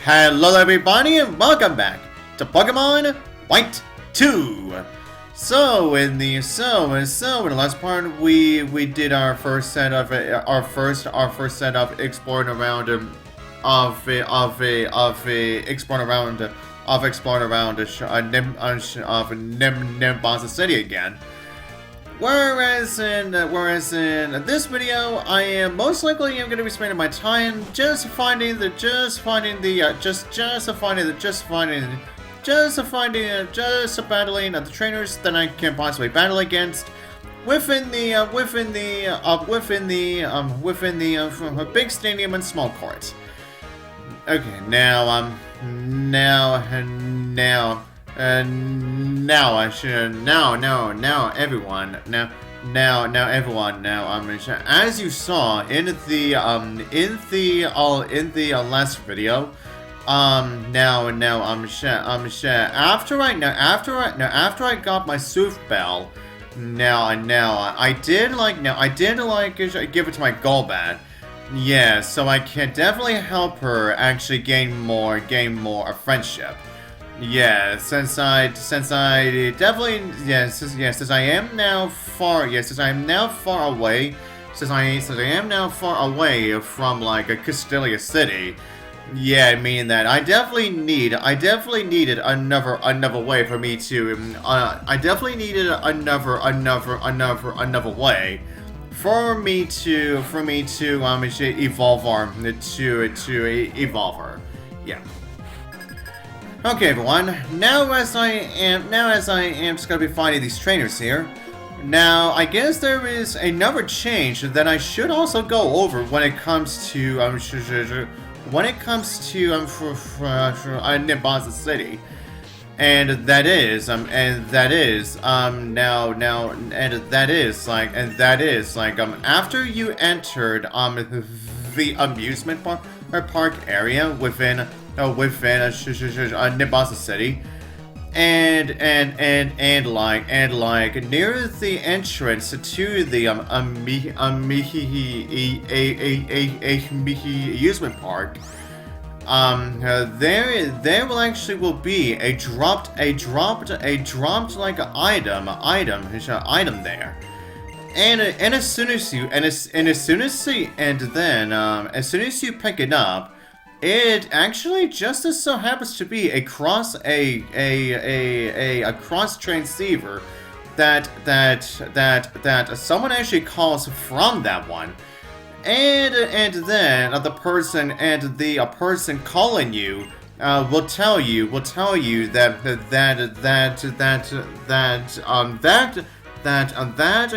Hello everybody and welcome back to Pokemon White 2. So in the last part we did our first set of exploring around Nimbasa City again. Whereas in this video, I am most likely going to be spending my time just battling the trainers that I can possibly battle against within the big stadium and small court. Okay, now everyone, as you saw in the last video, after I got my Sooth Bell, I did give it to my Golbat. Yeah, so I can definitely help her actually gain more friendship. Yeah, since I am now far away from like a Castelia City. Yeah, I mean that I definitely needed another way for me to another way for me to evolve her. Yeah. Okay, everyone. Now as I am just gonna be fighting these trainers here. Now, I guess there is another change that I should also go over when it comes to Nimbasa City, and that is after you entered the amusement park area within Nimbasa City, and near the entrance to the amusement park, there will actually be a dropped like item there. And as soon as you pick it up, it actually just as so happens to be a cross transceiver that someone actually calls from that one, and then the person calling you will tell you that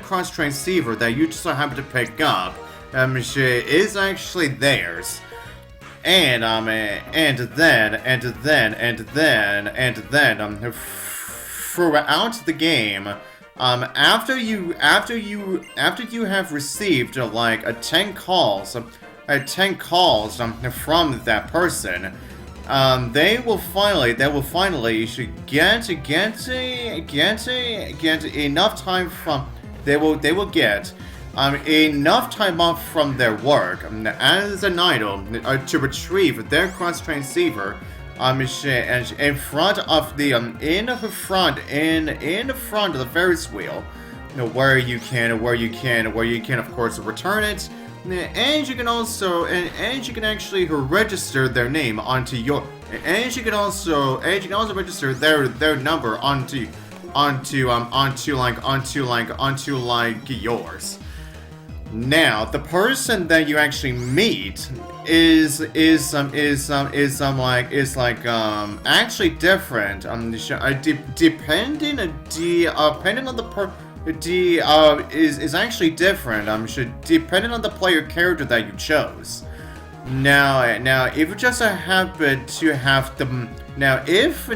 cross transceiver that you just so happen to pick up is actually theirs. And then throughout the game, after you have received like 10 calls from that person, they will finally get enough time from enough time off from their work as an idol to retrieve their cross transceiver in front of the Ferris wheel, where you can of course return it, and you can actually register their name onto your, and you can also register their number onto yours. Now, the person that you actually meet is actually different. Depending on the is actually different. Depending on the player character that you chose. Now, if you just happen to have the if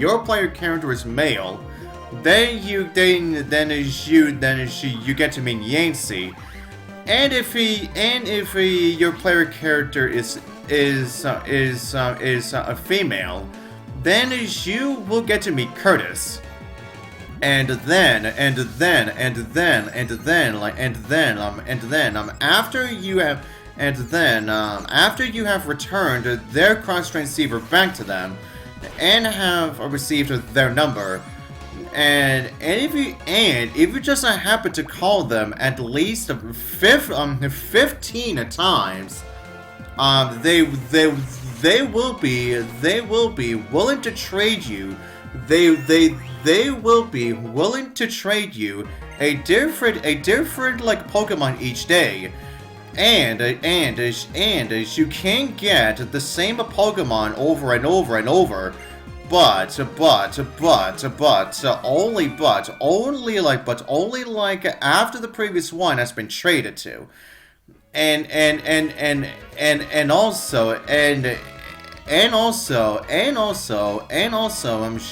your player character is male, then you get to meet Yancy, and if your player character is a female, then you will get to meet Curtis. And then after you have after you have returned their cross transceiver back to them and have received their number, and if you just happen to call them at least 15 times, they will be willing to trade you. They will be willing to trade you a different like Pokemon each day, and you can get the same Pokemon over and over and over, but only like after the previous one has been traded to, and also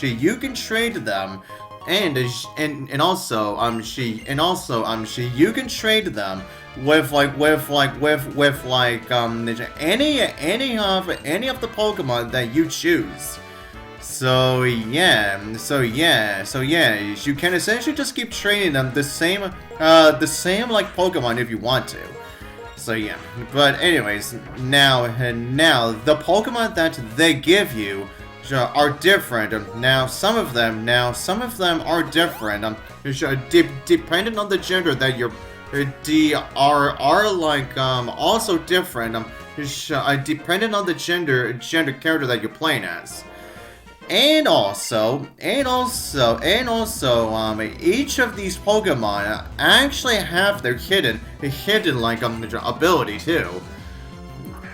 you can trade them, and you can trade them with any of the Pokemon that you choose. So yeah, you can essentially just keep training them the same like Pokemon if you want to. So yeah, but anyways, now the Pokemon that they give you are different. Now some of them are different. Depending on the gender that you're are like also different. Depending on the gender character that you're playing as. And also, each of these Pokemon actually have their hidden like ability too.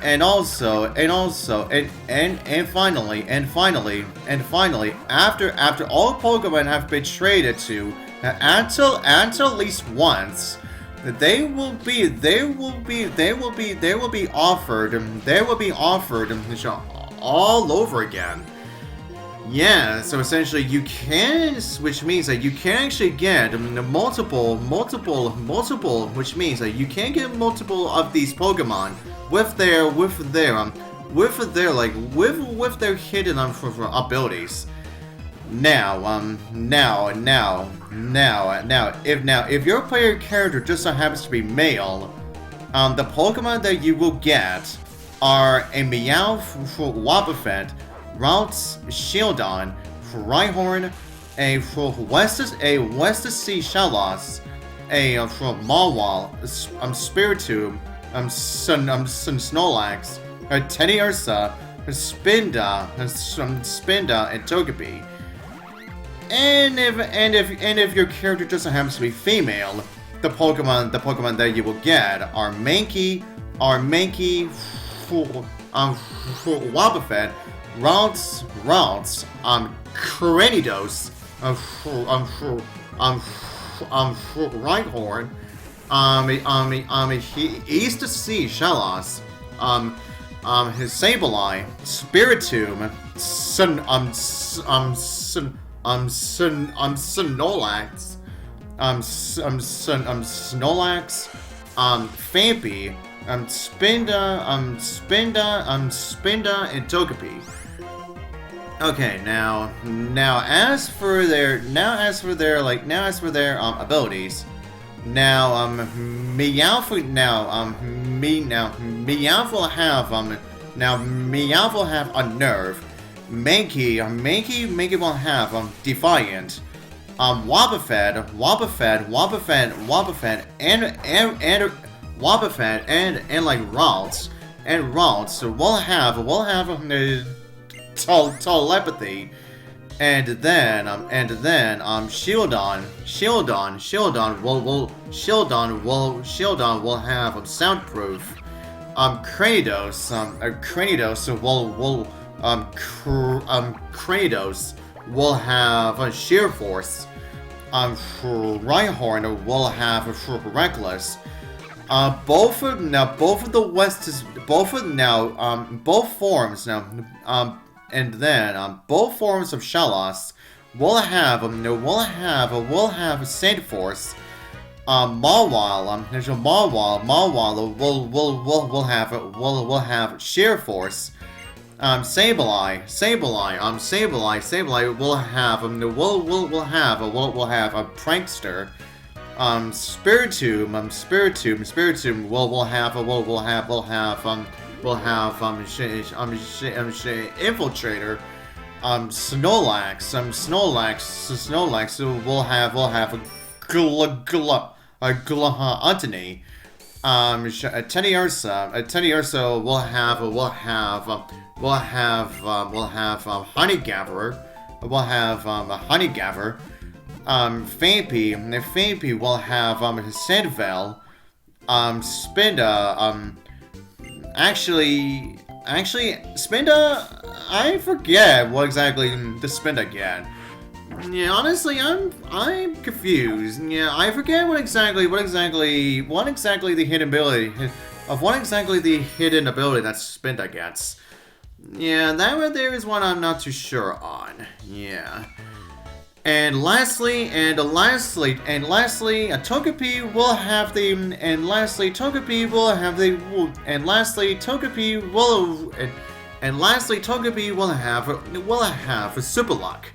And finally, after all Pokemon have been traded to at least once, they will be offered all over again. Yeah, so essentially you can, which means that you can actually get multiple, which means that you can get multiple of these Pokemon with their hidden abilities. Now, if your player character just so happens to be male, the Pokemon that you will get are a Meowth, Wobbuffet, Ralts, Shieldon, Rhyhorn, a West Sea Shellos, a Mawile, Spiritomb, Snorlax, Teddiursa, Spinda, and Togepi. And if your character just happens to be female, the Pokemon that you will get are Mankey, Wobbuffet, Ralts, Cranidos, Rhyhorn, East Sea Shellos, his Sableye, Spiritomb, Snorlax, Snorlax, Phanpy, Spinda, and Togepi. Okay, now as for their abilities, Meowth will have Unnerve. Mankey will have Defiant. Wobbuffet and like Ralts will have telepathy, and then Shieldon will have soundproof. Cranidos will have sheer force. Rhyhorn will have Reckless. Both forms of Shellos will have Saint Force. Mawile will have sheer force. Sableye will have we'll have a prankster. Spiritomb will have Infiltrator. Snorlax will have Antony. Teddiursa Honeygabber. Fampi will have Sandvale. Spinda. Actually, Spinda. I forget what exactly the Spinda get. Yeah, honestly, I'm confused. Yeah, I forget what exactly the hidden ability that Spinda gets. Yeah, that right there is one I'm not too sure on. Yeah. And lastly, Togepi will have the Super Luck.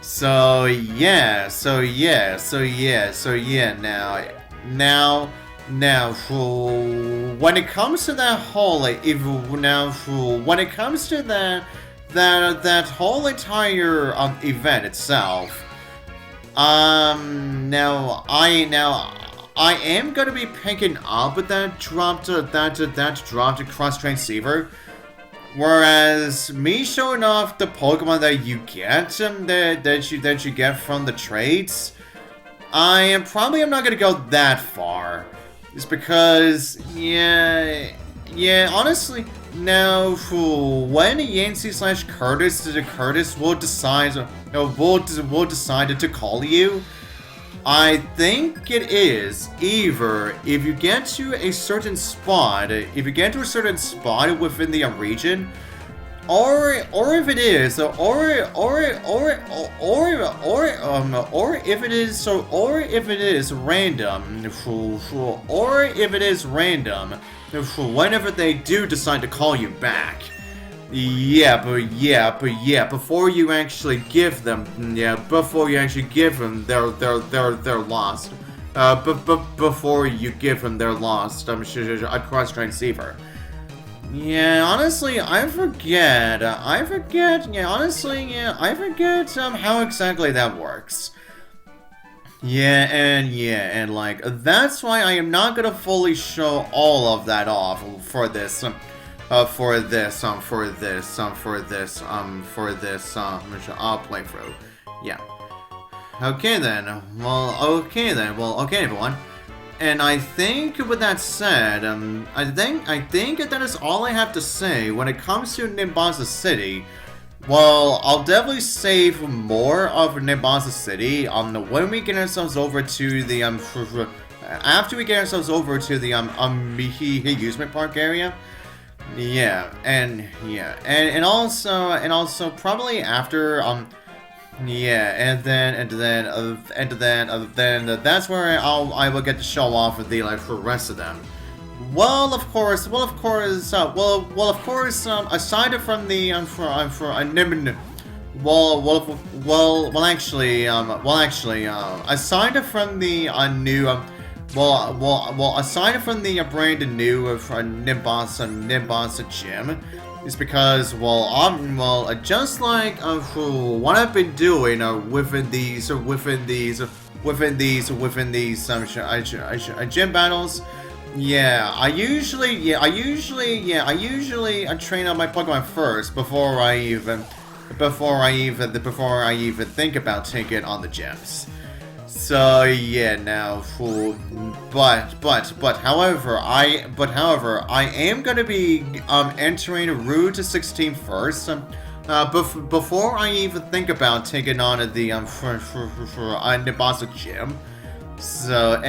So yeah, now, when it comes to that whole, when it comes to that whole entire event itself, now I am gonna be picking up that dropped cross train Seaver. Whereas me showing off the Pokemon that you get, that you get from the trades, I am not gonna go that far. It's because, yeah, honestly, now when Yancey/Curtis will decide to call you, I think it is either if you get to a certain spot, within the region, or if it is, or if it is random, whenever they do decide to call you back. Before you actually give them, they're lost. Before you give them their lost, a cross-trained Seaver. Yeah, honestly, I forget how exactly that works. And like, that's why I am not gonna fully show all of that off for this playthrough. Yeah. Okay then, everyone. And I think with that said, I think that is all I have to say when it comes to Nimbasa City. Well, I'll definitely save more of Nimbasa City when we get ourselves over to the after we get ourselves over to the amusement park area. And also probably after and then that's where I will get to show off the the rest of them. Aside from the aside from the aside from the brand new Nimbasa gym, is because just like what I've been doing within these gym battles. I usually train on my Pokemon first before I even think about taking on the gyms. So however, I am gonna be entering Route 16 first. Before I even think about taking on the Nimbasa gym. So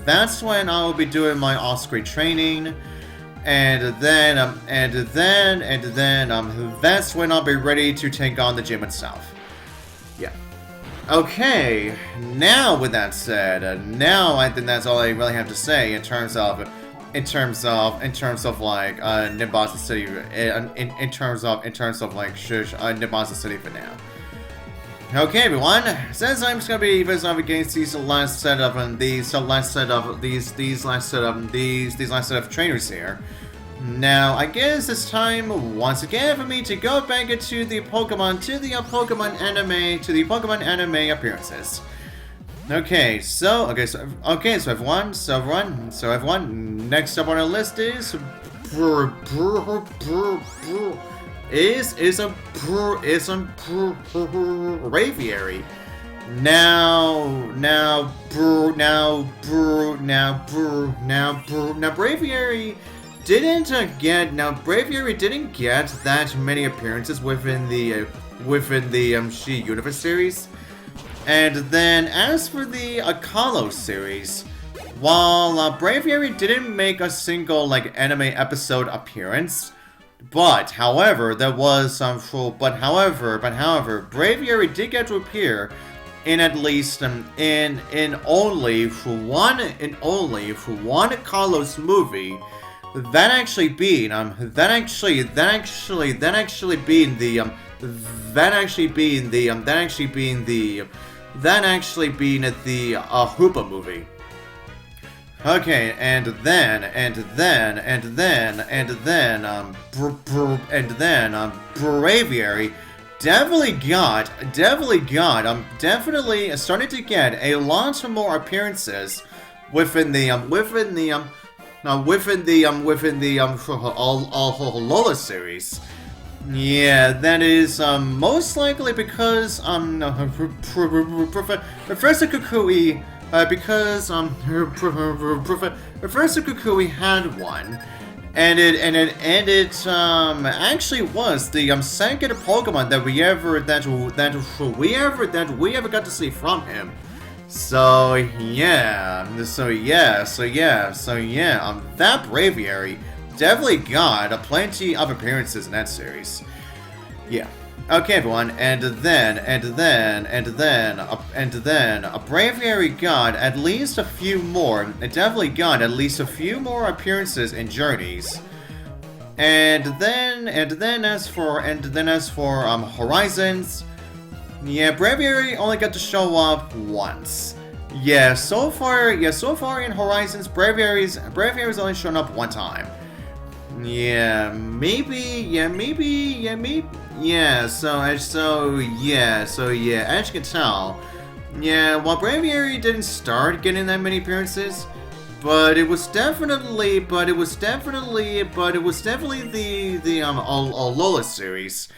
that's when I will be doing my off-screen training, and then that's when I'll be ready to take on the gym itself. Yeah. Okay. Now with that said, now I think that's all I really have to say in terms of like Nimbasa City, in terms of like Nimbasa City for now. Okay, everyone. Since I'm just gonna be facing off against these last set of trainers here. Now, I guess it's time once again for me to go back into the Pokemon anime appearances. Everyone, next up on our list is Braviary. Now Braviary didn't get that many appearances within the She Universe series. And then as for the Kalos series, while Braviary didn't make a single like anime episode appearance, but however Braviary did get to appear in at least in only for one Kalos movie. That actually being the Hoopa movie. Okay, and then Braviary definitely started to get a lot more appearances within the Alola series. Yeah, that is most likely because Professor Kukui Professor Kukui had one, and it actually was the second Pokemon that we ever got to see from him. That Braviary definitely got plenty of appearances in that series. Yeah. Okay, everyone, and then Braviary got at least a few more. It definitely got at least a few more appearances in Journeys. And then as for Horizons, yeah, Braviary only got to show up once. Yeah, so far in Horizons, Braviary's only shown up one time. Yeah, so as you can tell, yeah, while Braviary didn't start getting that many appearances, but it was definitely the Alola series,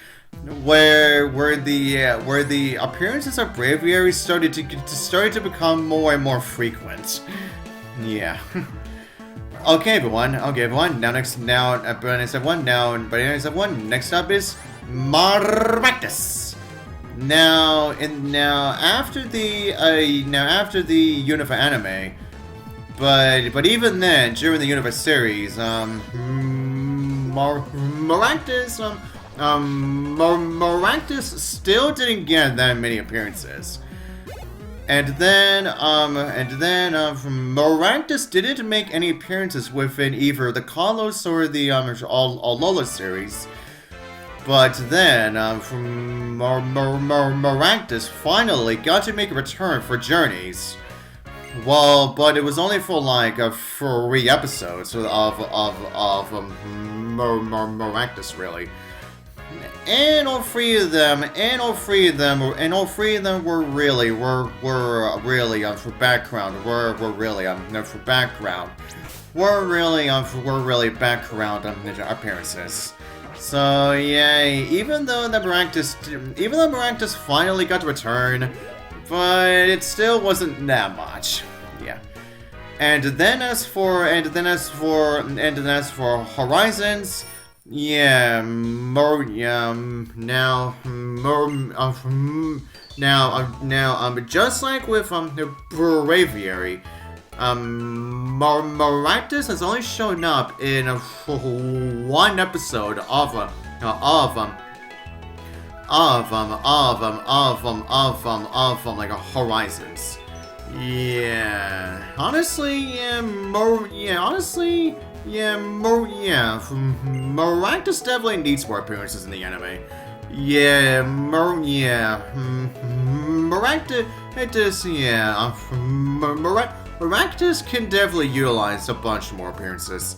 where the appearances of Braviary started to become more and more frequent. Yeah. Okay, everyone. Next up is Maractus. Now after the Universe anime, but even then during the Universe series, Maractus still didn't get that many appearances. And then Maractus didn't make any appearances within either the Kalos or the Alola series. But then Maractus finally got to make a return for Journeys. Well, but it was only for like 3 episodes of Maractus, really. And all three of them were really for background appearances. So yeah, even though Maractus finally got to return, but it still wasn't that much. Yeah. And then as for Horizons, yeah, just like with Braviary, Maractus has only shown up in one episode of Horizons. Yeah, honestly, Yeah, Maractus definitely needs more appearances in the anime. Yeah, Maractus, it is, yeah, Maractus can definitely utilize a bunch more appearances.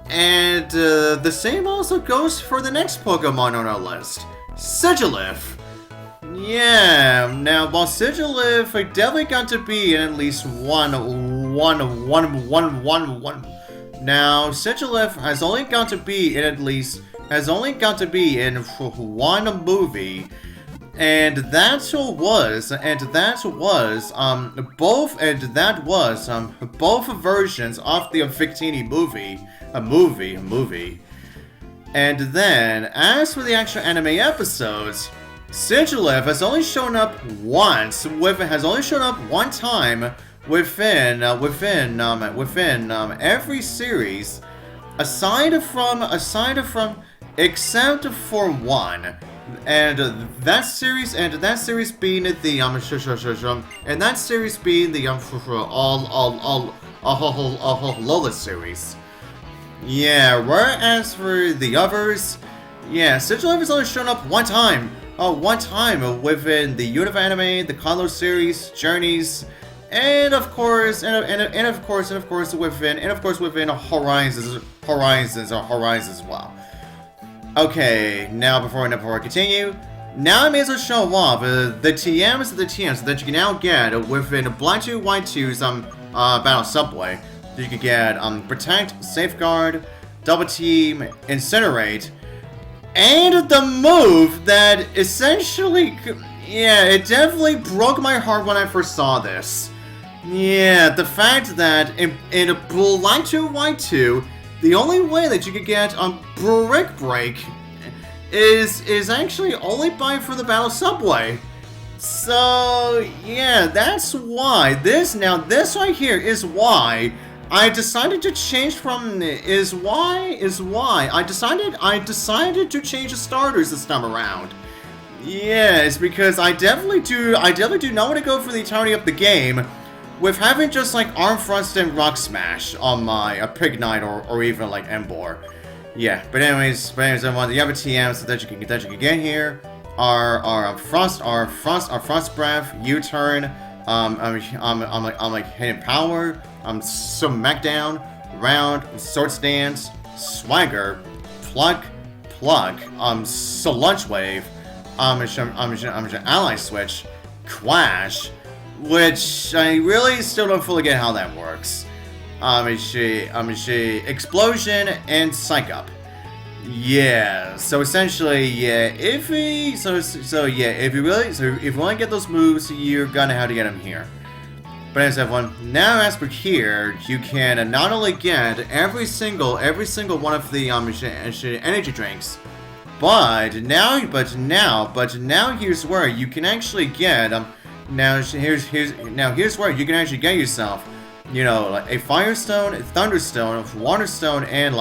And the same also goes for the next Pokemon on our list, Sigilif. Yeah, now while Sigilif definitely got to be in at least one. Now Sigilif has only got to be in one movie, and that was both versions of the Victini movie, a movie. And then, as for the actual anime episodes, Sigilif has only shown up one time within every series, except for one, and that series being the Lola series. Yeah, whereas for the others, yeah, Sigilif has only shown up one time within the Univ anime, the Kanto series, Journeys, and of course within Horizons as well. Okay, now before I continue, now I may as well show off the TMs that you can now get within Black 2 White 2's Battle Subway. You can get Protect, Safeguard, Double Team, Incinerate, and the move that essentially, yeah, it definitely broke my heart when I first saw this. Yeah, the fact that in Black 2 White 2, the only way that you could get Brick Break is actually only for the Battle Subway. So yeah, that's why this right here is why I decided to change I decided to change the starters this time around. Yeah, it's because I definitely do not want to go for the entirety of the game with having just like Arm Thrust and Rock Smash on my Pignite or even like Embor. Yeah, but anyways, everyone, the other TMs that you can get here are Frost Breath, U-Turn, I'm like Hidden Power, Smackdown, Round, Sword Stance, Swagger, Plug, Lunch Wave, Ally Switch, Clash, which I really still don't fully get how that works. Explosion and Psych Up. Yeah, so essentially, yeah, if you want to get those moves, you're gonna have to get them here. But anyways, everyone, now as for here, you can not only get every single one of the energy drinks, but now here's where you can actually get here's where you can actually get yourself, you know, like a Firestone, a Thunderstone, a Waterstone, and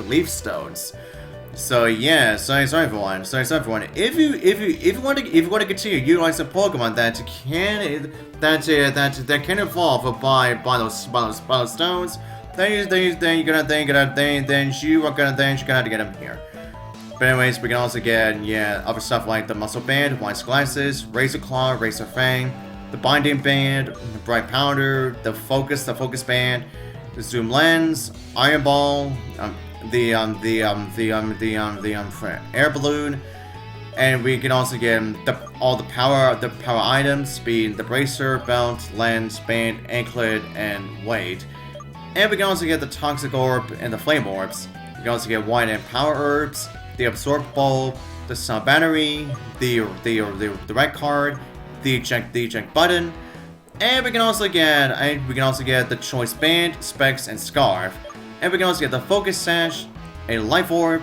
Leaf Stones. So yeah, sorry everyone. If you want to continue utilizing Pokemon that can evolve by those stones, then you're gonna have to get them here. But anyways, we can also get, yeah, other stuff like the Muscle Band, Wise Glasses, Razor Claw, Razor Fang, the Binding Band, the Bright Powder, the Focus Band, the Zoom Lens, Iron Ball, the Air Balloon, and we can also get all the power items, being the Bracer, Belt, Lens, Band, Anklet, and Weight. And we can also get the Toxic Orb and the Flame Orbs. We can also get White and Power Herbs, the Absorb Bulb, the Sun Battery, the Red Card, the eject button, and we can also get the Choice Band, Specs, and Scarf, and we can also get the Focus Sash, a Life Orb,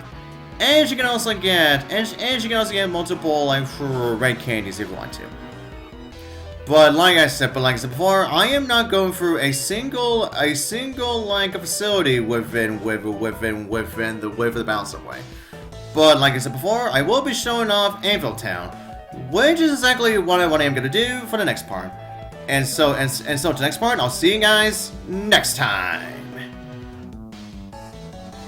and you can also get multiple like red candies if you want to. But like I said before, I am not going through a single like a facility within the Bouncer Way. But like I said before, I will be showing off Anvil Town, which is exactly what I am going to do for the next part. And so to the next part, I'll see you guys next time.